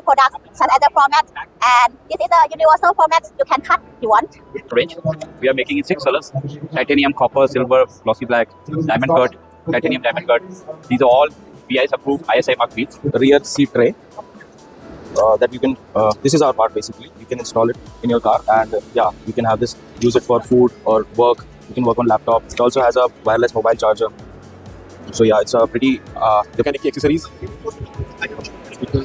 products such as the format, and this is a universal format. You can cut you want. Range. We are making in 6 colors: titanium, copper, silver, glossy black, diamond cut, titanium diamond cut. These are all BIS approved ISI mark beads. Rear seat tray that you can. This is our part basically. You can install it in your car, and yeah, you can have this. Use it for food or work. You can work on laptop. It also has a wireless mobile charger. So yeah, it's a pretty mechanic की accessories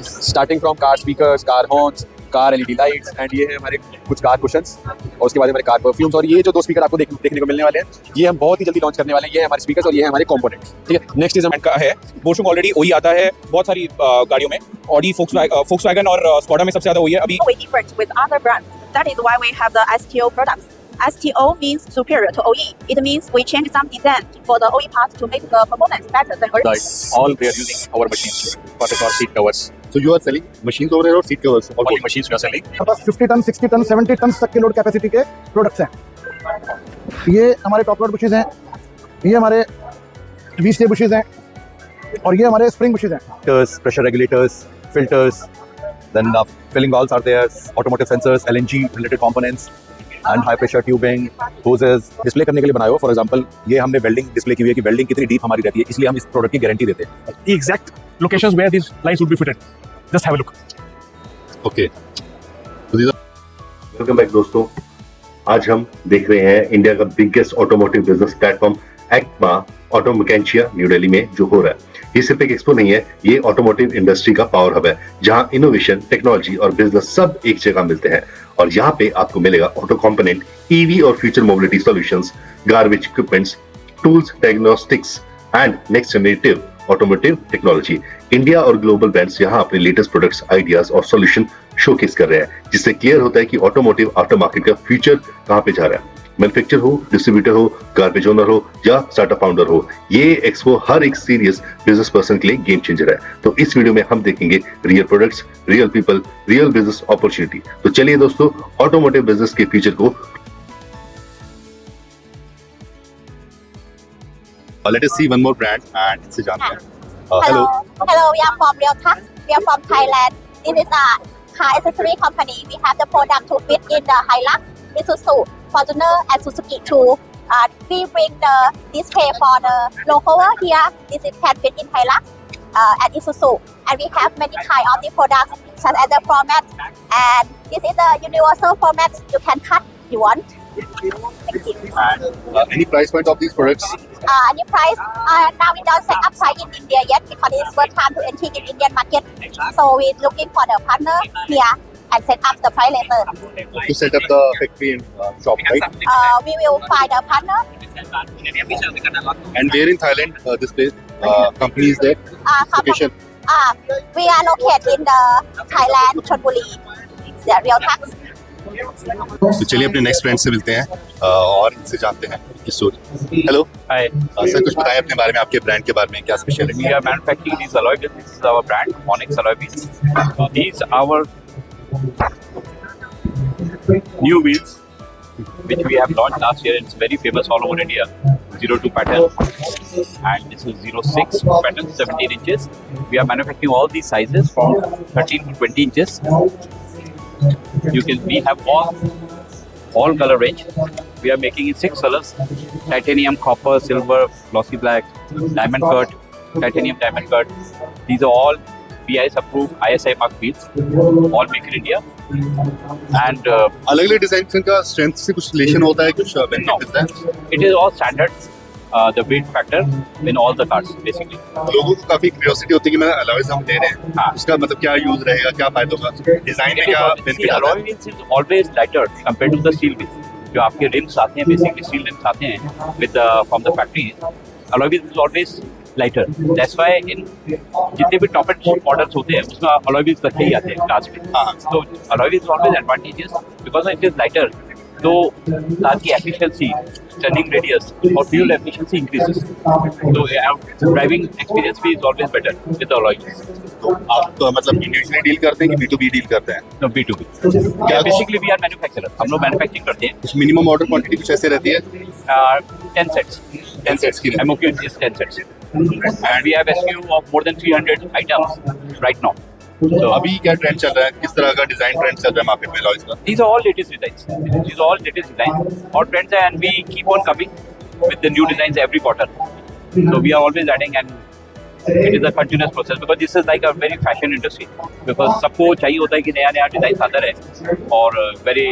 starting from car speakers, car horns, car LED lights and ये है हमारे कुछ car cushions और उसके बाद हमारे car perfumes. और ये जो 2 स्पीकर आपको देखने को मिलने वाले हैं ये हम बहुत ही जल्दी लॉन्च करने वाले हैं। ये है हमारे स्पीकर्स और ये है हमारे कंपोनेंट्स। ठीक है, नेक्स्ट इज का है बोशुंग। ऑलरेडी ओई आता है बहुत सारी गाड़ियों में, ऑडी, फोक्सवैगन और स्कोडा में सबसे ज्यादा ओई है अभी। We different with other brands. That is why we have the STO products. STO means superior to OE. It means we change some design for the OE part to make the performance better than original. Like all they are using our machines for the car seat covers. So you are selling machines over here or seat covers? All machines we are selling. हमारे पास 50 ton, 60 ton, 70 ton तक के load capacity के products हैं। ये हमारे top load bushes हैं, ये हमारे वी स्टे बुशेज हैं और ये हमारे स्प्रिंग बुशेज हैं। Pressure regulators, filters, then filling valves are there, automotive sensors, LNG related components. And high pressure tubing, hoses display करने के लिए बनाए हो। फॉर एग्जांपल ये हमने वेल्डिंग डिस्प्ले की हुई है कि वेल्डिंग कितनी डीप हमारी रहती है, इसलिए हम इस प्रोडक्ट की गारंटी देते हैं। The exact locations where these lines would be fitted. Just have a look. Okay. Welcome back दोस्तों। आज हम देख रहे हैं इंडिया का biggest automotive business platform ACMA Automechanika New Delhi में जो हो रहा है। ये सिर्फ एक एक्सपो नहीं है, ये ऑटोमोटिव इंडस्ट्री का पावर हब है जहां इनोवेशन, टेक्नोलॉजी और बिजनेस सब एक जगह मिलते हैं। और यहाँ पे आपको मिलेगा ऑटो कंपोनेंट, ईवी और future mobility solutions, garbage equipments, tools, diagnostics and next generative automotive technology. India और ग्लोबल ब्रांड्स यहाँ अपने लेटेस्ट प्रोडक्ट्स, आइडियाज और सॉल्यूशन शोकेस कर रहे हैं, जिससे क्लियर होता है कि ऑटोमोटिव आफ्टर मार्केट का फ्यूचर कहाँ पे जा रहा है। मैन्युफैक्चर हो, डिस्ट्रीब्यूटर हो, गार्बेज ओनर हो या स्टार्टअप फाउंडर हो, ये एक्सपो हर एक सीरियस बिजनेस पर्सन के लिए गेम चेंजर है। तो इस वीडियो में हम देखेंगे real products, real people, real business opportunity. तो चलिए दोस्तों, ऑटोमोटिव बिजनेस के फ्यूचर को let us see one more brand and इससे जानते हैं। Hello, we are from Real Tax. We are from Thailand. This is a car accessory company. We have the product to fit in the Hilux, Isuzu, Fortuner, and Suzuki too. We bring the display for the logo here. This is can fit in Hilux and Isuzu. And we have many kind of the products such as the format. And this is the universal format. You can cut you want. Thank you. and any price point of these products? Any price? Now we don't set up price in India yet because it's first time to enter in Indian market. So we're looking for the partner here and set up the price later. To set up the factory and shop, right? We will find a partner. And where in Thailand this place company is there? Location? We are located in the Thailand, Chonburi. The Real Tax. तो चलिए अपने next friend से मिलते हैं और इनसे जानते हैं कि स्टोरी। Hello, Hi. सर कुछ बताएं अपने बारे में, आपके ब्रांड के बारे में, क्या speciality We are manufacturing these alloy wheels. This is our brand, Onyx alloy wheels. So these are our new wheels, which we have launched last year. It's very famous all over India. 02 pattern, and this is 06 pattern, 17 inches. We are manufacturing all these sizes from 13 to 20 inches. We have all color range. We are making in 6 colors: titanium, copper, silver, glossy black, diamond cut, titanium diamond cut. These are all BIS approved ISI mark wheels, all made in India. And अलग अलग design का strength से कुछ relation होता है, कुछ benefit है? it is all standard. The weight factor in all the cars basically. लोगों को काफी क्यूरियोसिटी होती है कि मैं अलॉयज हम ले रहे हैं, हाँ। उसका मतलब क्या यूज रहेगा, क्या फायदा होगा, डिजाइन में क्या See, बेनिफिट alloy आता है? wheels is always lighter compared to the steel wheels. जो आपके rims आते हैं basically steel rims आते हैं with from the factory. Alloy wheels is always lighter. That's why in जितने भी top end models होते हैं उसमें alloy wheels रखे ही आते हैं cars में. हाँ। So alloy wheels is always advantageous because it is lighter. तो कार की efficiency, turning radius और fuel efficiency increases. So driving experience भी is always better with the alloy wheels. तो आप तो मतलब इंडिविजुअली डील करते हैं कि B2B डील करते हैं? No, B2B. Basically we are manufacturer. हम लोग manufacturing करते हैं. कुछ मिनिमम ऑर्डर क्वांटिटी कुछ ऐसे रहती है? 10 sets. 10 sets की रहती है। MOQ is 10 sets. And we have SKU of more than 300 items right now. तो अभी क्या ट्रेंड चल रहा है, किस तरह का डिजाइन ट्रेंड चल रहा है मार्केट में लॉयज का? These are all latest designs. These are all latest designs. All trends are, and we keep on coming with the new designs every quarter. So we are always adding, and it is a continuous process because this is like a very fashion industry. Because सबको चाहिए होता है कि नया नया design आता रहे और very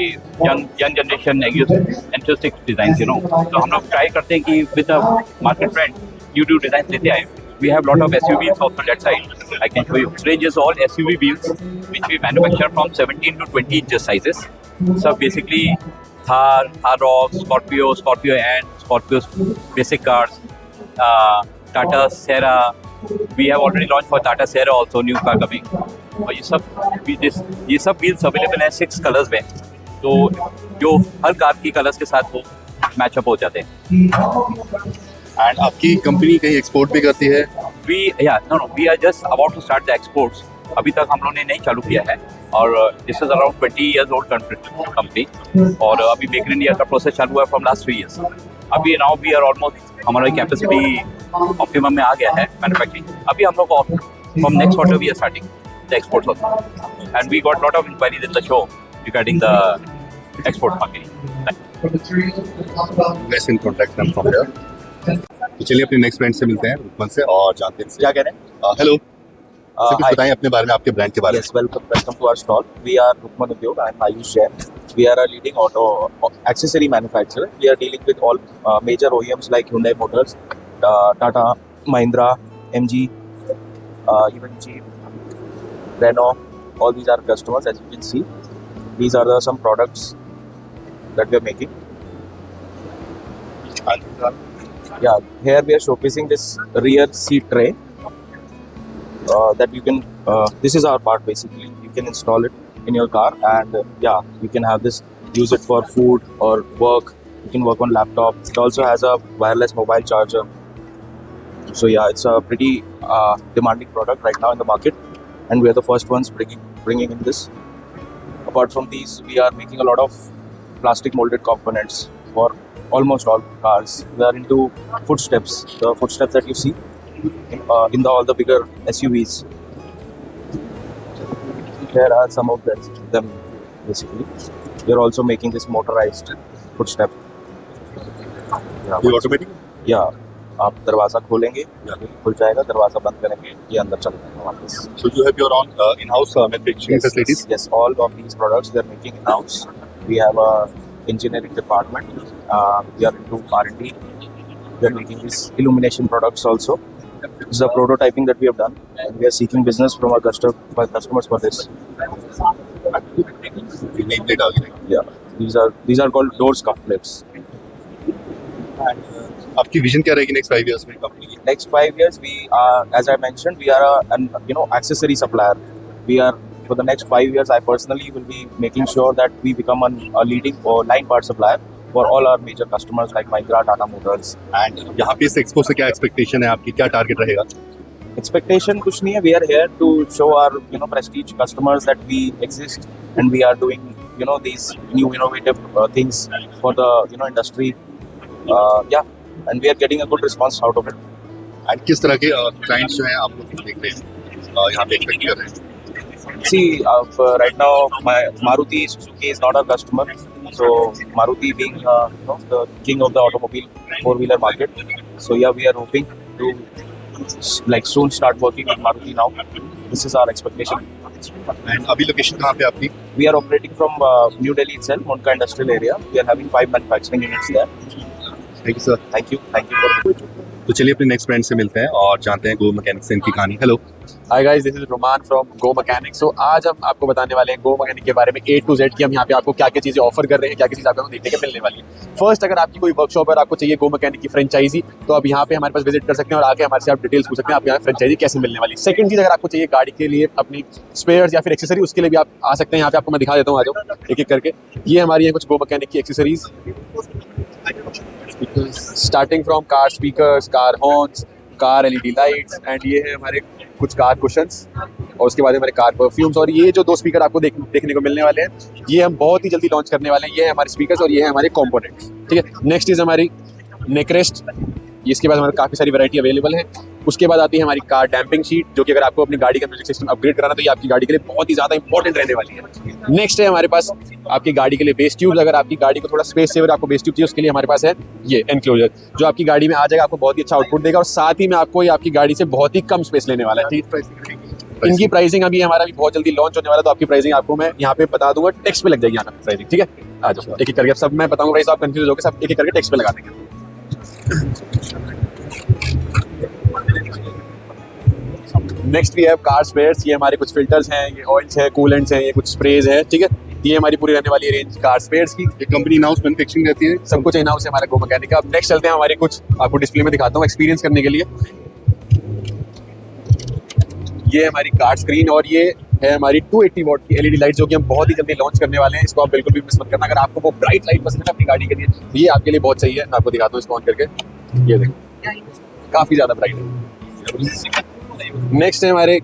young generation enthusiastic designs, you know. तो हम लोग ट्राई करते हैं कि with the market trend new designs लेते आए. We have lot of SUVs also that side. I can show you. Range is all SUV wheels, which we manufacture from 17 to 20 inches sizes. So basically, Thar, Thar Rock, Scorpio N, Scorpio's basic cars, Tata Sierra. We have already launched for Tata Sierra also, new car coming. और ये सब wheels available हैं 6 colors में. तो जो हर car की colours के साथ वो मैचअप हो जाते हैं. एंड आपकी कंपनी कहीं एक्सपोर्ट भी करती है? We are just about to start the exports. अभी तक हम लोगों ने नहीं चालू किया है और this is around 20 years old company और अभी मेक इन इंडिया का प्रोसेस चालू हुआ है फ्रॉम लास्ट 3 years. अभी नाउ वी आर ऑलमोस्ट हमारा कैपेसिटी ऑप्टिमम में आ गया है मैन्युफैक्चरिंग. अभी हम लोग from next quarter we are starting the exports also and we got lot of inquiries in the show regarding the export marketing. Let's in contact them from here. तो चलिए अपने नेक्स्ट ब्रांड से मिलते हैं रुकमन से और जानते हैं क्या कह रहे हैं. हेलो, कुछ Hi. बताएं अपने बारे में, आपके ब्रांड के बारे में. Yes, welcome to our stall. We are Rukman Udyog. I am Ayush Jain. We are a leading auto accessory manufacturer. We are dealing with all major OEMs like Hyundai Motors, Tata, Mahindra, MG, even Jeep, Renault. All these are customers, as you can see. These are some products that we are making. Yeah, here we are showcasing this rear seat tray. That you can this is our part basically. You can install it in your car and you can have this, use it for food or work. You can work on laptop. It also has a wireless mobile charger. So yeah, it's a pretty demanding product right now in the market, and we are the first ones bringing in this. Apart from these, we are making a lot of plastic molded components for almost all cars. We are into footsteps, the footsteps that you see in all the bigger SUVs. Here are some of them basically. We are also making this motorized footstep. ये automatic? Yeah, आप दरवाज़ा खोलेंगे, खुल जाएगा, दरवाज़ा बंद करेंगे, ये अंदर चल जाएगा वापस. So you have your own in-house manufacturing facilities? Yes, all of these products we are making in-house. We have a engineering department. We are into R&D. We are making these illumination products also. This is a prototyping that we have done, and we are seeking business from our customers for this. Name plate आ गई. Yeah, these are called door scuff plates. आपकी vision क्या रहेगी next 5 years में company की? Next 5 years, we are, as I mentioned, we are an accessory supplier. We are, for the next 5 years, I personally will be making sure that we become a leading or line part supplier for all our major customers like Mahindra, Tata Motors. And यहाँ पे इस expo से क्या expectation है आपकी, क्या target रहेगा? Expectation कुछ नहीं है. We are here to show our prestige customers that we exist and we are doing these new innovative things for the industry. And we are getting a good response out of it. And किस तरह के clients जो हैं आप लोग देख रहे हैं यहाँ पे एक्सपेक्ट कर रहे हैं? See, right now, Maruti Suzuki is not our customer. So Maruti being the king of the automobile 4-wheeler market. So yeah, we are hoping to soon start working with Maruti now. This is our expectation. And अभी location कहाँ पे आपकी? We are operating from New Delhi itself, Monka Industrial Area. We are having 5 manufacturing units there. Thank you sir. Thank you for. तो चलिए अपने next brand से मिलते हैं और जानते हैं गो मैकेनिक से इनकी कहानी. Hello. Hi guys, this is Roman from GoMechanic. So आज हम आपको बताने वाले हैं गो मैकेनिक के बारे में A to Z कि हम यहाँ पे आपको क्या क्या चीज़ें ऑफर कर रहे हैं, क्या क्या चीज़ आपको देखने को मिलने वाली है. फर्स्ट, अगर आपकी कोई वर्कशॉप और आपको चाहिए गो मैकेनिक की फ्रेंचाइजी, तो आप यहाँ पे हमारे पास विजिट कर सकते हैं और आके हमारे से आप डिटेल्स पूछ सकते हैं आप यहाँ फ्रेंचाइजी कैसे मिलने वाली. सेकंड चीज़, अगर आपको चाहिए गाड़ी के लिए अपनी स्पेयर्स या फिर एक्सेसरी, उसके लिए भी आप आ सकते हैं. यहाँ पे आपको मैं दिखा देता हूँ, आ जाओ एक एक करके. ये हमारी है कुछ गो मैकेनिक की accessories, starting from car speakers, car horns, car LED lights, and ये है हमारे कुछ कार कुशन्स, और उसके बाद हमारे कार परफ्यूम्स. और ये जो 2 स्पीकर आपको देखने को मिलने वाले हैं, ये हम बहुत ही जल्दी लॉन्च करने वाले हैं. ये है हमारे स्पीकर्स और ये है हमारे कॉम्पोनेंट्स. ठीक है. नेक्स्ट इज हमारी नेक रेस्ट. इसके बाद हमारे काफ़ी सारी वैरायटी अवेलेबल है. उसके बाद आती है हमारी कार डैम्पिंग शीट, जो कि अगर आपको अपनी गाड़ी का म्यूजिक सिस्टम अपग्रेड कराना है तो ये आपकी गाड़ी के लिए बहुत ही ज़्यादा इंपॉर्टेंट रहने वाली है। नेक्स्ट है हमारे पास आपकी गाड़ी के लिए बेस ट्यूब्स। अगर आपकी गाड़ी को थोड़ा स्पेस सेवर आपको बेस ट्यूब चाहिए, उसके लिए हमारे पास है ये एनक्लोजर, जो आपकी गाड़ी में आ जाएगा, आपको बहुत ही अच्छा आउटपुट देगा और साथ ही में आपको ये आपकी गाड़ी से बहुत ही कम स्पेस लेने वाला है। ठीक, इनकी प्राइसिंग अभी हमारा भी बहुत जल्दी लॉन्च होने वाला है, तो आपकी प्राइसिंग आपको मैं यहाँ पे बता दूंगा, टेक्स्ट पे लग जाएगी यहाँ पे प्राइसिंग। ठीक है, आ जाओ एक एक करके सब मैं बताऊंगा प्राइस, आप कंफ्यूज होगे, सब एक एक करके टेक्स्ट पे लगा देंगे। Next we have car spares. ये हमारे कुछ फिल्टर्स हैं, ये ऑयल्स हैं, कूलेंट्स हैं, ये कुछ स्प्रेज है। ठीक है, ये हमारी पूरी रहने वाली रेंज कार स्पेयर्स की। ये कंपनी इन हाउस मैन्युफैक्चरिंग रहती है, सब कुछ इन हाउस है हमारा गो मैकेनिक का। अब नेक्स्ट चलते हैं हमारे कुछ, आपको डिस्प्ले में दिखाता हूँ एक्सपीरियंस करने के लिए। ये हमारी कार स्क्रीन और ये है हमारी 280 वॉट की एलईडी लाइट, जो कि हम बहुत ही जल्दी लॉन्च करने वाले हैं। इसको आप बिल्कुल भी मिस मत करना। अगर आपको वो ब्राइट लाइट पसंद है अपनी गाड़ी के लिए, ये आपके लिए बहुत सही है। मैं आपको दिखाता हूँ इसको ऑन करके, ये देखो काफ़ी ज़्यादा ब्राइट है। नेक्स्ट है हमारे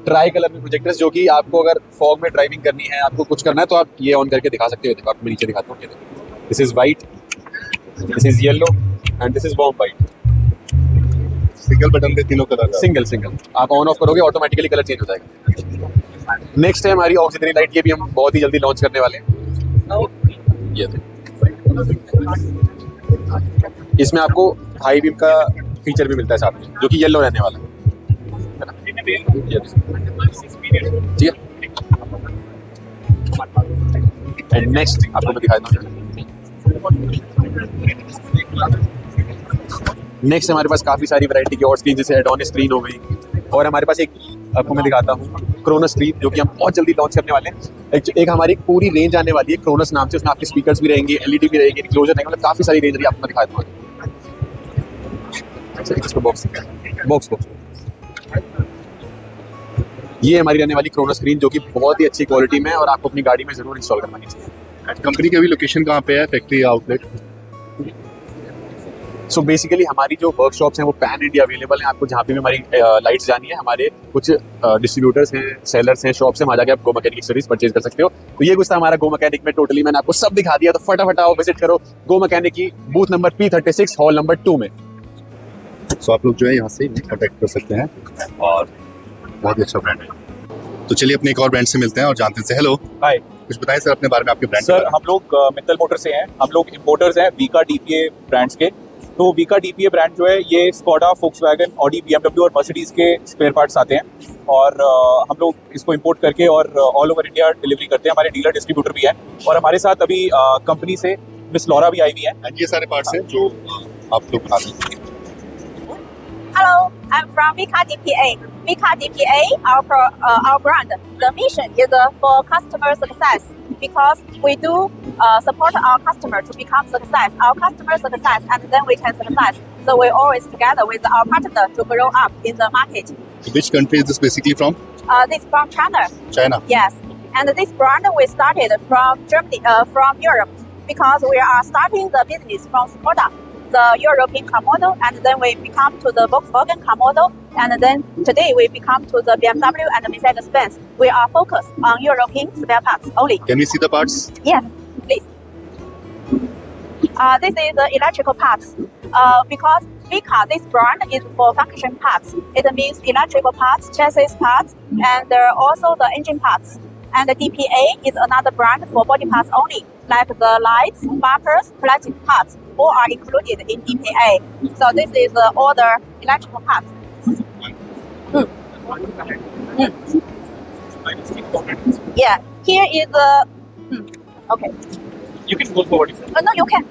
ट्राई कलर में प्रोजेक्टर्स, जो कि आपको अगर फॉग में ड्राइविंग करनी है, आपको कुछ करना है, तो आप ये ऑन करके दिखा सकते हो। देखो आपको नीचे दिखाता हूँ, ये देखो, this is white, this is yellow and this is warm white. Single button पे तीनों कलर का। सिंगल आप ऑन ऑफ करोगे ऑटोमेटिकली कलर चेंज हो जाएगा। नेक्स्ट है हमारी ऑक्सीजरी लाइट, ये भी हम बहुत ही जल्दी लॉन्च करने वाले हैं। ये देखो, इसमें आपको हाई बीम का फीचर भी मिलता है साथ में, जो कि येलो रहने वाला है। ठीक है, एंड नेक्स्ट आपको मैं दिखाता हूँ। नेक्स्ट हमारे पास काफ़ी सारी वैरायटी की और स्क्रीन, जैसे एडॉन स्क्रीन हो गई, और हमारे पास एक आपको मैं दिखाता हूँ क्रोनस स्क्रीन, जो कि हम बहुत जल्दी लॉन्च करने वाले हैं। एक हमारी पूरी रेंज आने वाली है क्रोनस नाम से, उसमें आपके स्पीकर्स भी रहेंगे, एलईडी भी रहेगी, इंक्लोजर रहेंगे, मतलब काफ़ी सारी रेंज रही है। आपको मैं दिखाता हूँ इसको बॉक्स। ये हमारी रहने वाली क्रोनस स्क्रीन, जो कि बहुत ही अच्छी क्वालिटी में है और आपको अपनी गाड़ी में जरूर इंस्टॉल करवानी चाहिए। कंपनी की अभी लोकेशन कहाँ पे है, फैक्ट्री या आउटलेट? सो बेसिकली हमारी जो वर्कशॉप्स हैं वो पैन इंडिया अवेलेबल हैं। आपको जहाँ पे भी हमारी लाइट्स जानी है, हमारे कुछ डिस्ट्रीब्यूटर्स हैं, सेलर्स हैं, शॉप्स हैं, वहाँ जाके आप गो मैकेनिक सर्विस परचेज कर सकते हो। तो ये कुछ था हमारा गो मैकेनिक में। टोटली मैंने आपको सब दिखा दिया, तो फटाफट आओ विजिट करो गो मैकेनिक की booth number P36 hall number 2 में। सो आप लोग जो है यहाँ से कॉन्टैक्ट कर सकते हैं और बहुत ही अच्छा ब्रांड है। तो चलिए अपने एक और ब्रांड से मिलते हैं और जानते हैं। हेलो, हाय कुछ बताएं सर अपने बारे में, आपके ब्रांड सर। हम लोग मित्तल मोटर से हैं, हम लोग इंपोर्टर्स हैं वीका डीपीए ब्रांड्स के। तो वीका डीपीए ब्रांड जो है ये स्कोडा, फोक्सवैगन, ऑडी, बीएमडब्ल्यू और मर्सिडीज के स्पेयर पार्ट्स आते हैं और हम लोग इसको इंपोर्ट करके और ऑल ओवर इंडिया डिलीवरी करते हैं। हमारे डीलर डिस्ट्रीब्यूटर भी हैं और हमारे साथ अभी कंपनी से मिस लॉरा भी आई हुई है। एंड ये सारे पार्ट्स हैं जो आप लोग बनाते हैं। Hello, I'm from Vika DPA. Vika DPA, our brand, the mission is for customer success because we do support our customer to become success, our customer success, and then we can success. So we're always together with our partner to grow up in the market. Which country is this basically from? This from China. China. Yes, and this brand we started from Germany, from Europe, because we are starting the business from Skoda, the European car model, and then we become to the Volkswagen car model, and then today we become to the BMW and Mercedes-Benz. We are focused on European spare parts only. Can we see the parts? Yes, please. This is the electrical parts. Because Vika, this brand is for function parts. It means electrical parts, chassis parts, and also the engine parts. And the DPA is another brand for body parts only, like the lights, bumpers, plastic parts, all are included in DPA. So this is all the electrical parts. Yeah, here is the. Okay. You can go forward. No, you can.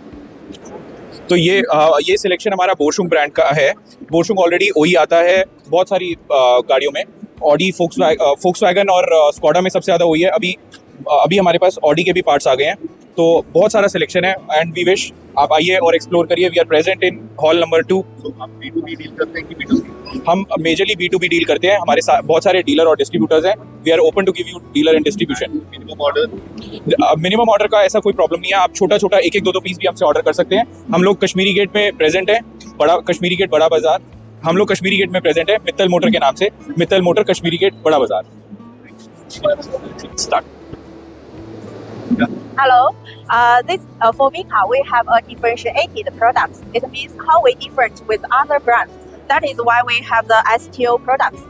तो ये selection हमारा बोशुंग brand का है। बोशुंग already ओई आता है बहुत सारी गाड़ियों में, ऑडी, फोक्सवैगन और स्कोडा में सबसे ज़्यादा ओई है। अभी हमारे पास ऑडी के भी पार्ट्स आ गए हैं, तो बहुत सारा सिलेक्शन है एंड वी विश आप आइए और एक्सप्लोर करिए। We are present in hall number 2। So आप B2B डील करते हैं कि B2C? हम मेजरली B2B डील करते हैं। हमारे साथ बहुत सारे डीलर और डिस्ट्रीब्यूटर्स हैं। We are open to give you dealer and distribution. Minimum order का ऐसा कोई प्रॉब्लम नहीं है। आप छोटा छोटा एक 2 पीस भी हमसे ऑर्डर कर सकते हैं। हम लोग कश्मीरी गेट में प्रेजेंट हैं, कश्मीरी गेट बड़ा बाजार। हम लोग कश्मीरी गेट में प्रेजेंट है मित्तल मोटर के नाम से, मित्तल मोटर कश्मीरी गेट बड़ा बाजार। Start. Hello. This for Vika, we have a differentiated products. It means how we different with other brands. That is why we have the STO products.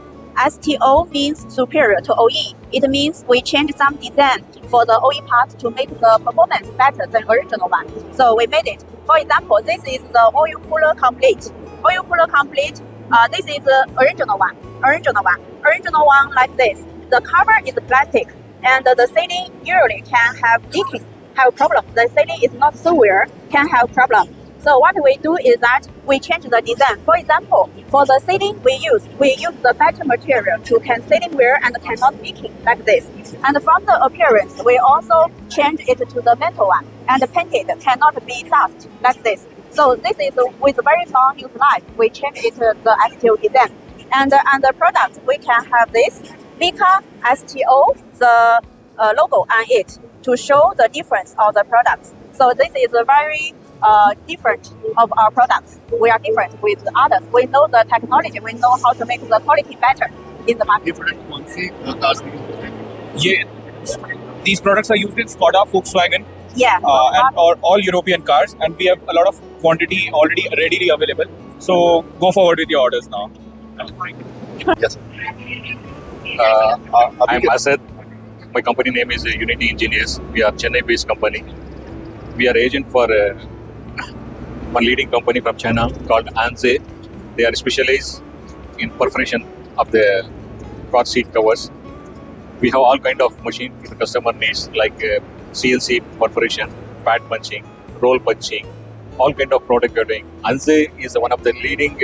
STO means superior to OE. It means we change some design for the OE part to make the performance better than original one. So we made it. For example, this is the oil cooler complete. Oil cooler complete. This is the original one. Original one like this. The cover is plastic, and the sealing usually can have leaking, have problem. The sealing is not so well, can have problem. So what we do is that we change the design. For example, for the sealing we use the better material to can sealing wear and cannot leaking like this. And from the appearance, we also change it to the metal one and painted cannot be dust like this. So this is with very long use life. We change it to the STO design. And the product we can have this Vika STO, the logo on it to show the difference of the products. So this is a very different of our products. We are different with others. We know the technology. We know how to make the quality better in the market. Different कौन सी cars की These products are used in Skoda, Volkswagen, Yeah. and all European cars, and we have a lot of quantity already readily available. So go forward with your orders now. Yes. I'm Asad. My company name is Unity Engineers. We are Chennai-based company. We are agent for one leading company from China called Anze. They are specialized in perforation of the car seat covers. We have all kind of machine the customer needs like CNC perforation, pad punching, roll punching, all kind of product we are doing. Anze is one of the leading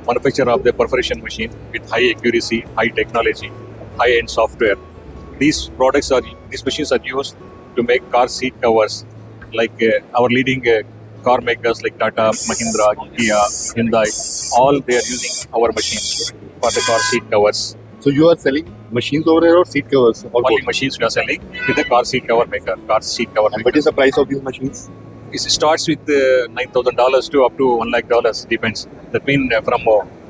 manufacturer of the perforation machine with high accuracy, high technology, high-end software. These machines are used to make car seat covers like our leading car makers like Tata, Mahindra, Kia, Hyundai, all they are using our machines for the car seat covers. So you are selling machines over here or seat covers? Or Only both? machines we are selling with the car seat cover maker, car seat cover And maker. what is the price of these machines? It starts with $9,000 to up to $1 lakh, depends. That means from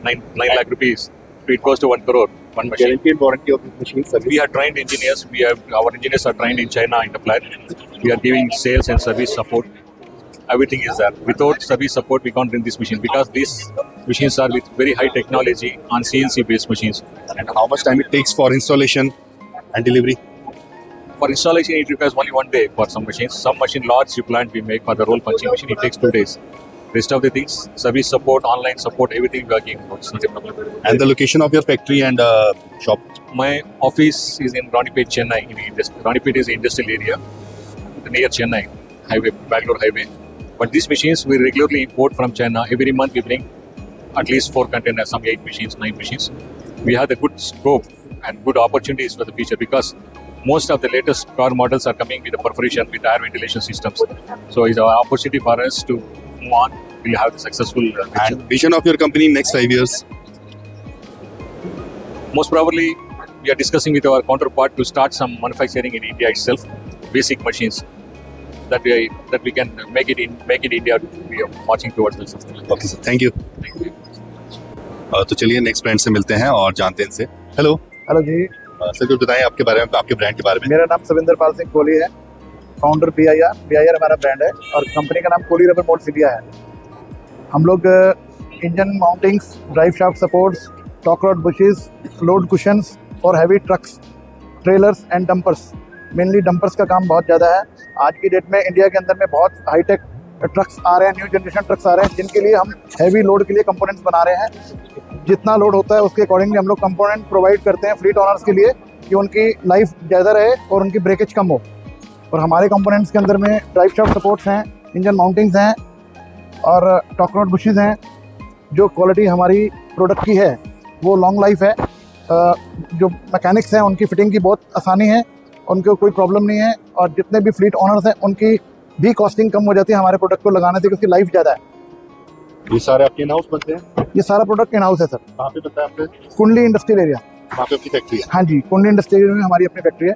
9 lakh rupees, it goes to 1 crore, one machine. Guarantee and warranty of these machines? Service? We are trained engineers. Our engineers are trained in China in the plant. We are giving sales and service support. Everything is there. Without service support, we can't bring this machine because these machines are with very high technology on CNC based machines. And how much time it takes for installation and delivery? For installation, it requires only 1 day for some machines. Some machine large plant we make for the roll punching machine, it takes 2 days. Rest of the things, service support, online support, everything we are giving. It's not a problem. And the location of your factory and shop? My office is in Ranipet, Chennai. Ranipet is an industrial area near Chennai highway, Bangalore highway. But these machines we regularly import from China. Every month we bring at least 4 containers, some 8 machines, 9 machines. We have the good scope and good opportunities for the future because most of the latest car models are coming with the perforation with air ventilation systems. So it's an opportunity for us to move on. We'll have the successful future. And vision of your company in next 5 years? Most probably, we are discussing with our counterpart to start some manufacturing in India itself, basic machines that we can make it in India. We are marching towards this. Okay sir, thank you. तो चलिए next brand से मिलते हैं और जानते हैं इनसे. Hello hello जी, sir कुछ बताएं आपके बारे में, आपके ब्रांड के बारे में. मेरा नाम सविंदर पाल सिंह कोहली है, फाउंडर BIR हमारा ब्रांड है और कंपनी का नाम कोहली रबर मोल्ड्स इंडिया है. हम लोग engine mountings, drive shaft supports, torque rod bushes, load cushions और heavy trucks, trailers and dumpers, mainly dumpers का काम बहुत ज़्यादा है. आज की डेट में इंडिया के अंदर में बहुत हाईटेक ट्रक्स आ रहे हैं, न्यू जनरेशन ट्रक्स आ रहे हैं जिनके लिए हम हैवी लोड के लिए कंपोनेंट्स बना रहे हैं. जितना लोड होता है उसके अकॉर्डिंगली हम लोग कंपोनेंट प्रोवाइड करते हैं फ्लीट ओनर्स के लिए कि उनकी लाइफ ज़्यादा रहे और उनकी ब्रेकेज कम हो. और हमारे कंपोनेंट्स के अंदर में ड्राइव शाफ्ट सपोर्ट्स हैं, इंजन माउंटिंग्स हैं और टॉक रॉड बुशेस हैं. जो क्वालिटी हमारी प्रोडक्ट की है वो लॉन्ग लाइफ है. जो मैकेनिक्स हैं उनकी फिटिंग की बहुत आसानी है, उनको कोई प्रॉब्लम नहीं है. और जितने भी फ्लीट ओनर्स हैं उनकी भी कॉस्टिंग कम हो जाती है हमारे प्रोडक्ट को लगाने से, क्योंकि लाइफ ज़्यादा है. ये सारे आपके इन हाउस बनते हैं? ये सारा प्रोडक्ट इन हाउस है सर. कहाँ पे बनता है आपके? कुंडली इंडस्ट्रियल एरिया. वहाँ पे आपकी फैक्ट्री है? हाँ जी, कुंडली इंडस्ट्रियल एरिया में हमारी अपनी फैक्ट्री है.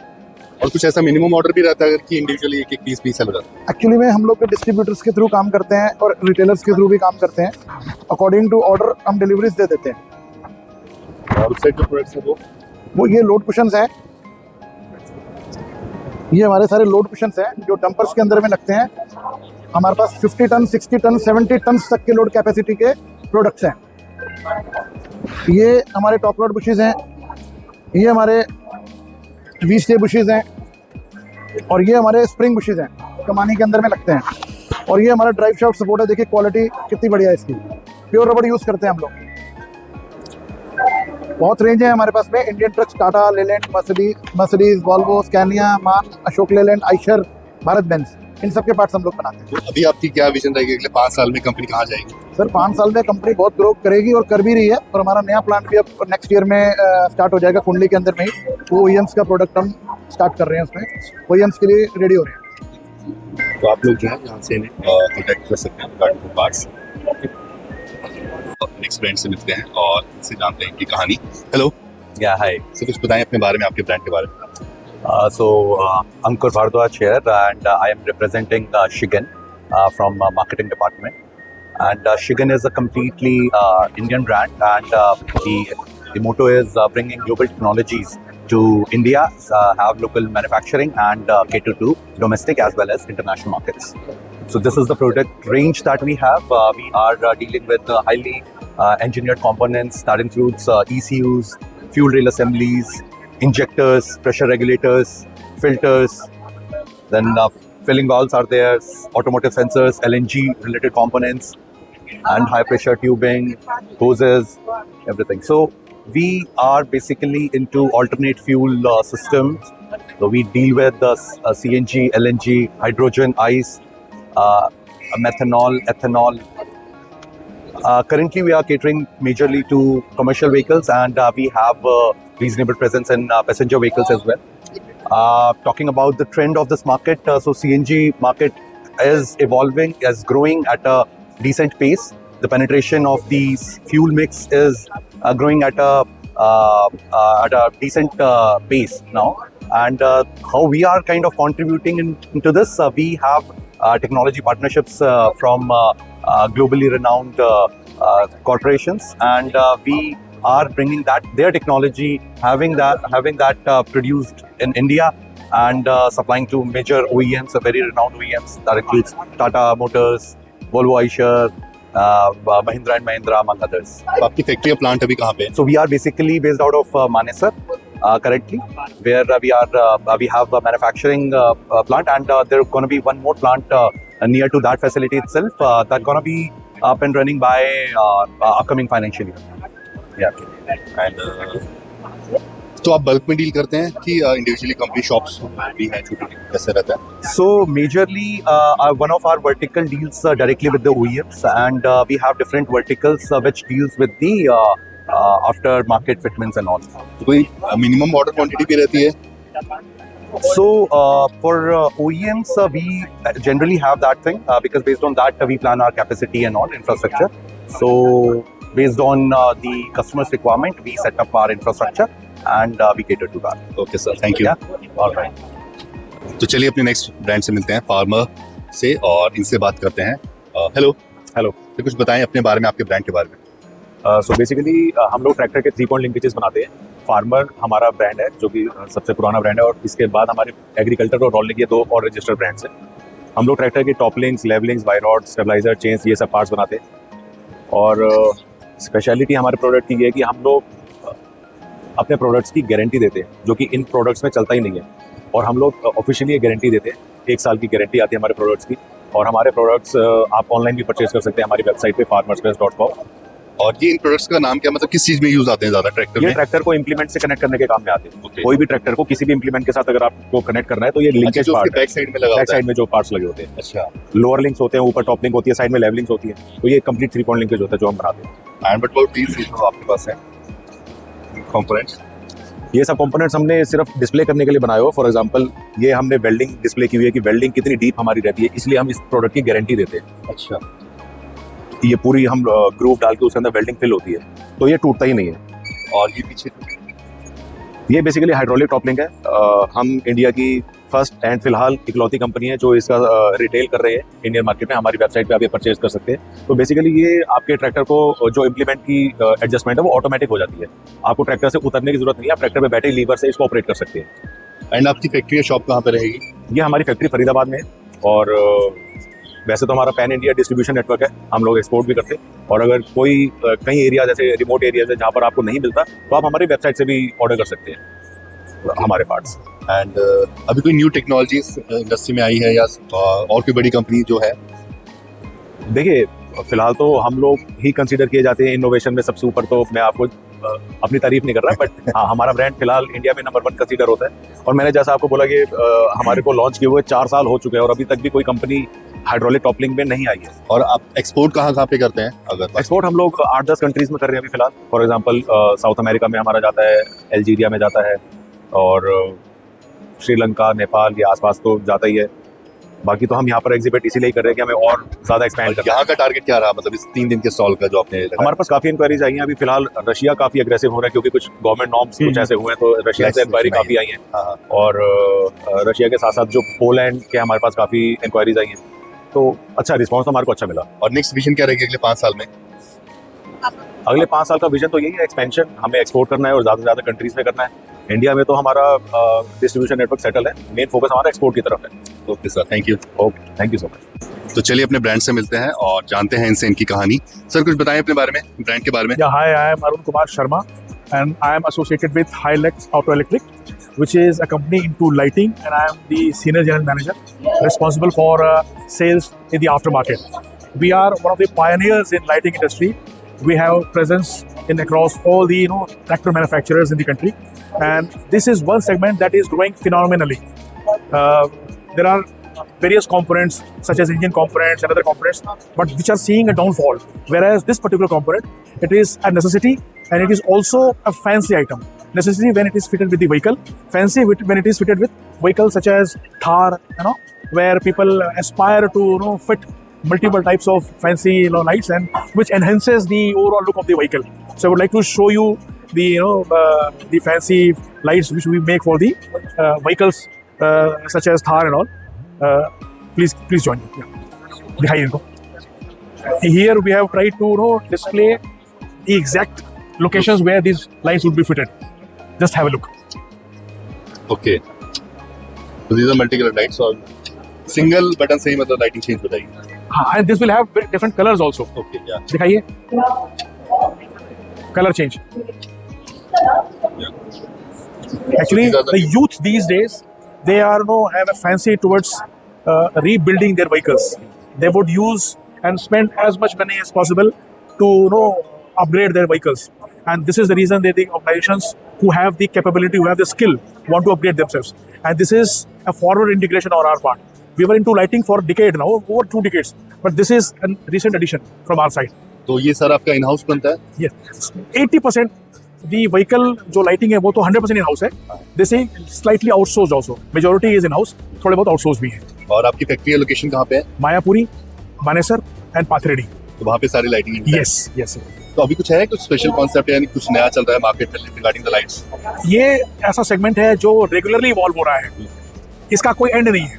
और कुछ ऐसा मिनिमम ऑर्डर भी रहता है अगर कि इंडिविजुअली एक पीस सेल हो जाता है? एक्चुअली में हम लोग डिस्ट्रीब्यूटर्स के थ्रू काम करते हैं और रिटेलर्स के थ्रू भी काम करते हैं. अकॉर्डिंग टू ऑर्डर हम डिलीवरीज दे देते हैं. और उससे जो प्रोडक्ट्स है वो ये लोड कुशंस हैं. ये हमारे सारे लोड कुशंस हैं जो डंपर्स के अंदर में लगते हैं. हमारे पास 50 टन, 60 टन, 70 टन तक के लोड कैपेसिटी के प्रोडक्ट्स हैं. ये हमारे टॉकरोट बुशेज़ हैं, ये हमारे वी स्टे बुशेज़ हैं, और ये हमारे स्प्रिंग बुशेज़ हैं, कमानी के अंदर में लगते हैं। और ये हमारा ड्राइव शाफ्ट सपोर्ट है, देखिए क्वालिटी कितनी बढ़िया है इसकी। प्योर रबड़ यूज़ करते हैं हम लोग। बहुत रेंज है हमारे पास में, Indian trucks, Tata, Leyland, Mercedes, Volvo, Scania, मान, अशोक लेलैंड, आइशर, भारत बेंज, इन सब के पार्ट्स हम लोग बनाते हैं। तो अभी आपकी क्या विजन रहेगी अगले 5 साल में कंपनी कहाँ जाएगी? सर 5 साल में कंपनी बहुत ग्रो करेगी और कर भी रही है, और हमारा नया प्लांट भी अब नेक्स्ट ईयर में स्टार्ट हो जाएगा कुंडली के अंदर में ही। वो OEMs का प्रोडक्ट हम स्टार्ट कर रहे हैं, उसमें OEMs के लिए रेडी हो रहे हैं। तो आप लोग जो है यहाँ से इन्हें कॉन्टैक्ट कर सकते हैं रिगार्डिंग पार्ट्स। नेक्स्ट ब्रांड से मिलते हैं और इनसे जानते हैं इनकी कहानी। Hello Yeah, hi. सर, कुछ बताएं अपने बारे में, आपके ब्रांड के बारे में। Ankur Bhardwaj here, and I am representing Shigen from marketing department. And Shigen is a completely Indian brand, and the motto is bringing global technologies to India, have local manufacturing, and cater to domestic as well as international markets. So this is the product range that we have. We are dealing with highly engineered components that includes ECUs, fuel rail assemblies, injectors, pressure regulators, filters, then filling valves are there, automotive sensors, LNG related components, and high pressure tubing, hoses, everything. So we are basically into alternate fuel systems. So we deal with the CNG, LNG, hydrogen, ICE, methanol, ethanol. Currently we are catering majorly to commercial vehicles, and we have reasonable presence in passenger vehicles as well. Talking about the trend of this market, so CNG market is evolving, is growing at a decent pace. The penetration of these fuel mix is growing at a decent pace now. And how we are kind of contributing into this, we have technology partnerships from globally renowned corporations, and we are bringing their technology, having that produced in India, and supplying to major OEMs, very renowned OEMs that includes Tata Motors, Volvo, Eicher, Mahindra and Mahindra, among others. तो आपकी factory या plant अभी कहाँ पे है? So we are basically based out of Manesar currently, where we have a manufacturing plant, and there's going to be one more plant near to that facility itself that's going to be up and running by upcoming financial year. Yeah. And तो आप bulk में deal करते हैं कि individually company shops भी हैं छोटी, कैसे रहता है? So majorly, one of our vertical deals directly with the OEMs, and we have different verticals which deals with the after market fitments and all. तो कोई मिनिमम ऑर्डर क्वांटिटी भी रहती है? So for OEMs, we generally have that thing because based on that we plan our capacity and all infrastructure. So based on the customer's requirement, we set up our infrastructure and we cater to that. Okay sir, thank you. Yeah. All right. तो चलिए अपने next brand से मिलते हैं, farmer से, और इनसे बात करते हैं। Hello hello. तो कुछ बताएं अपने बारे में, आपके ब्रांड के बारे में। सो बेसिकली हम लोग ट्रैक्टर के 3 पॉइंट लिंकेजेस बनाते हैं। फार्मर हमारा ब्रांड है जो कि सबसे पुराना ब्रांड है, और इसके बाद हमारे एग्रीकल्चर और रोलिंग, ये 2 और रजिस्टर्ड ब्रांड्स हैं। हम लोग ट्रैक्टर के टॉप लिंक्स, लेव links, Y rod, stabiliser, chains, ये सब पार्ट्स बनाते हैं। और स्पेशलिटी हमारे प्रोडक्ट की ये है कि हम लोग अपने प्रोडक्ट्स की गारंटी देते हैं, जो कि इन प्रोडक्ट्स में चलता ही नहीं है। और हम लोग ऑफिशियली ये गारंटी देते हैं, 1 साल की गारंटी आती है हमारे प्रोडक्ट्स की। और हमारे प्रोडक्ट्स आप ऑनलाइन भी परचेज कर सकते हैं हमारी वेबसाइट पे farmersbest.com। और ये इन प्रोडक्ट्स का नाम क्या, मतलब किस चीज में यूज आते हैं ज्यादा ट्रैक्टर ये में? ट्रैक्टर को इंप्लीमेंट से कनेक्ट करने के काम में आते हैं। Okay. कोई भी ट्रैक्टर को किसी भी इंप्लीमेंट के साथ अगर आपको कनेक्ट करना है तो ये अच्छा, लिंकेज जो उसके पार्ट है। बैक साइड में लगा बैक होता है। साइड में जो पार्ट्स लगे होते हैं, अच्छा। लोअर लिंक्स होते हैं, ऊपर टॉप लिंक होती है, साइड में लेव लिंक्स होती है। तो ये कंप्लीट 3 पॉइंट लिंकेज होता है जो हम बनाते हैं। एंड बट अबाउट दीस जो आपके पास है कंपोनेंट्स, ये सब कंपोनेंट्स हमने सिर्फ डिस्प्ले करने के लिए बनाए हो। फॉर एग्जांपल ये हमने वेल्डिंग डिस्प्ले की हुई है कि वेल्डिंग कितनी डीप हमारी रहती है, इसलिए हम इस प्रोडक्ट की गारंटी देते हैं। अच्छा। ये पूरी हम ग्रूव डाल के उसके अंदर वेल्डिंग फिल होती है, तो ये टूटता ही नहीं है। और ये पीछे ये बेसिकली हाइड्रोलिक टॉप लिंक है। हम इंडिया की फर्स्ट एंड फिलहाल इकलौती कंपनी है जो इसका रिटेल कर रहे हैं इंडियन मार्केट में। हमारी वेबसाइट पे आप ये परचेज कर सकते हैं। तो बेसिकली ये आपके ट्रैक्टर को जो इम्प्लीमेंट की एडजस्टमेंट है वो ऑटोमेटिक हो जाती है। आपको ट्रैक्टर से उतरने की जरूरत नहीं है, आप ट्रैक्टर पे बैठे लीवर से इसको ऑपरेट कर सकते हैं। एंड आपकी फैक्ट्री या शॉप कहाँ पे रहेगी? ये हमारी फैक्ट्री फरीदाबाद में है, और वैसे तो हमारा पैन इंडिया डिस्ट्रीब्यूशन नेटवर्क है, हम लोग एक्सपोर्ट भी करते हैं। और अगर कोई कई एरिया जैसे रिमोट एरियाज है जहाँ पर आपको नहीं मिलता, तो आप हमारी वेबसाइट से भी ऑर्डर कर सकते हैं हमारे पार्ट्स। एंड अभी कोई न्यू टेक्नोलॉजीज इंडस्ट्री में आई है या और कोई बड़ी कंपनी जो है? देखिए, फिलहाल तो हम लोग ही कंसीडर किए जाते हैं इनोवेशन में सबसे ऊपर, तो मैं आपको अपनी तारीफ नहीं कर रहा, बट हाँ, हमारा ब्रांड फिलहाल इंडिया में नंबर 1 कंसीडर होता है। और मैंने जैसा आपको बोला कि हमारे को लॉन्च किए हुए 4 साल हो चुके हैं और अभी तक भी कोई कंपनी हाइड्रोलिक टॉपलिंग में नहीं आई है। और आप एक्सपोर्ट कहाँ पे करते हैं? अगर एक्सपोर्ट हम लोग 8-10 कंट्रीज में कर रहे हैं अभी फिलहाल। फॉर एग्जांपल साउथ अमेरिका में हमारा जाता है, अल्जीरिया में जाता है, और श्रीलंका, नेपाल के आसपास तो जाता ही है। बाकी तो हम यहाँ पर एग्जिबिट इसीलिए ही कर रहे हैं कि हमें और ज़्यादा एक्सपैंड करना है। यहाँ का टारगेट क्या रहा, मतलब इस 3 दिन के स्टॉल का जो आपने लगाया? हमारे पास काफ़ी इंक्वायरीज आई हैं अभी फिलहाल। रशिया काफ़ी एग्रेसिव हो रहा है क्योंकि कुछ गवर्नमेंट नॉर्म्स कुछ ऐसे हुए हैं, तो रशिया से इंक्वायरी काफ़ी आई हैं। और रशिया के साथ साथ जो पोलैंड के हमारे पास काफ़ी इंक्वायरीज आई हैं, तो अच्छा रिस्पॉन्स तो हमारे को अच्छा मिला। और नेक्स्ट विजन क्या रहेगी अगले 5 साल में? अगले 5 साल का विजन तो यही है, एक्सपेंशन। हमें एक्सपोर्ट करना है और ज़्यादा से ज़्यादा कंट्रीज में करना है। इंडिया में तो हमारा डिस्ट्रीब्यूशन नेटवर्क सेटल है, मेन फोकस हमारा एक्सपोर्ट की तरफ है। Okay sir, thank you. Okay, thank you so much. तो चलिए अपने ब्रांड से मिलते हैं और जानते हैं इनसे इनकी कहानी। सर कुछ बताएं अपने बारे में, ब्रांड के बारे में। Yeah, hi, I am Arun Kumar Sharma and I am associated with Hilux Auto Electric, which is a company into lighting, and I am the senior general manager responsible for sales in the aftermarket. We are one of the pioneers in lighting industry. We have presence in across all the tractor manufacturers in the country, and this is one segment that is growing phenomenally. There are various components such as engine components and other components, but which are seeing a downfall. Whereas this particular component, it is a necessity and it is also a fancy item. Necessity when it is fitted with the vehicle, fancy when it is fitted with vehicles such as Thar, where people aspire to fit multiple types of fancy lights, and which enhances the overall look of the vehicle. So I would like to show you the fancy lights which we make for the vehicles such as Thar and all. Please join me. दिखाइए इनको. Here we have tried to display the exact locations where these lights would be fitted. Just have a look. Okay. So these are multi-color lights और single button से ही मतलब lighting change हो जाएगी। हाँ, and this will have different colors also. Okay, yeah. दिखाइए. Color change. Actually, the youth these days, they are have a fancy towards rebuilding their vehicles. They would use and spend as much money as possible to upgrade their vehicles, and this is the reason that the organizations who have the capability, who have the skill, want to upgrade themselves. And this is a forward integration on our part. We were into lighting for a decade now, over 2 decades, but this is a recent addition from our side. तो ये sir आपका in house बनता है? Yes, 80% the vehicle जो lighting है वो तो 100% in house है. This is slightly outsourced also. Majority is in house, थोड़े बहुत outsourced भी हैं. और आपकी फैक्ट्री लोकेशन कहाँ पे है? मायापुरी, मानेसर एंड पाथरेडी. तो वहाँ पे सारी लाइटिंग? Yes, yes. तो अभी कुछ है, कुछ स्पेशल कॉन्सेप्ट यानी कुछ नया चल रहा है मार्केट में रिगार्डिंग द लाइट्स? ये ऐसा सेगमेंट है जो रेगुलरली इवॉल्व हो रहा है, इसका कोई एंड नहीं है.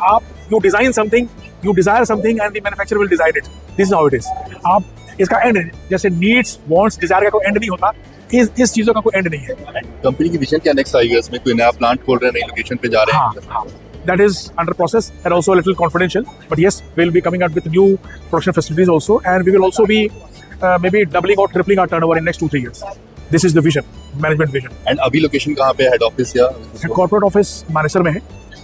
आप you design something, you desire something and the manufacturer will design it. This is how it is. आप इसका एंड जैसे नीड्स, वांट्स, डिजायर का कोई एंड नहीं होता, इस चीजों का कोई एंड नहीं है. कंपनी की विजन क्या नेक्स्ट 5 इयर्स में? कोई नया प्लांट खोल रहे हैं, नई लोकेशन पे जा रहे हैं? हाँ. That is under process and also a little confidential. But yes, we'll be coming out with new production facilities also, and we will also be maybe doubling or tripling our turnover in next 2-3 years. This is the vision, management vision. And अभी location कहाँ पे है, head office या? Corporate office Manesar में है,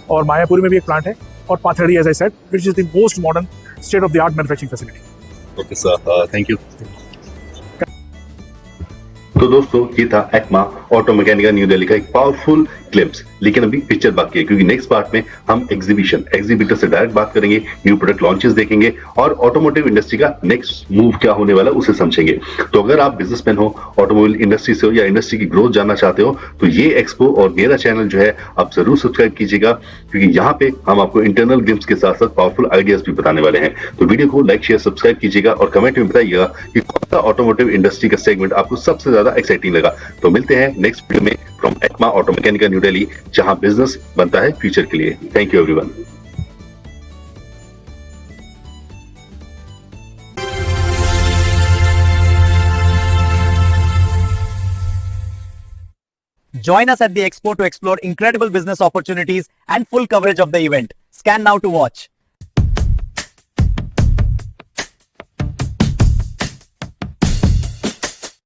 और मायापुरी में भी एक प्लांट है, और Pathredi as I said, which is the most modern state of the art manufacturing facility. Okay sir, thank you. तो दोस्तों, ये था ECMA Automechanika New Delhi का एक पावरफुल क्लिप्स। लेकिन अभी पिक्चर बाकी है, क्योंकि नेक्स्ट पार्ट में हम एग्जीबिटर से डायरेक्ट बात करेंगे, न्यू प्रोडक्ट लॉन्चेस देखेंगे और ऑटोमोटिव इंडस्ट्री का नेक्स्ट मूव क्या होने वाला उसे समझेंगे। तो अगर आप बिजनेसमैन हो, ऑटोमोबाइल इंडस्ट्री से हो या इंडस्ट्री की ग्रोथ जानना चाहते हो, तो ये एक्सपो और मेरा चैनल जो है आप जरूर सब्सक्राइब कीजिएगा, क्योंकि यहाँ पे हम आपको इंटरनल ग्लिम्स के साथ साथ पावरफुल आइडियाज भी बताने वाले हैं। तो वीडियो को लाइक, शेयर, सब्सक्राइब कीजिएगा और कमेंट में बताइएगा कि कौन सा ऑटोमोटिव इंडस्ट्री का सेगमेंट आपको सबसे ज्यादा एक्साइटिंग लगा। तो मिलते हैं नेक्स्ट वीडियो में from ACMA Automechanika New Delhi, जहां बिजनेस बनता है फ्यूचर के लिए। Thank you everyone. Join us at the Expo to explore incredible business opportunities and full coverage of the event. Scan now to watch.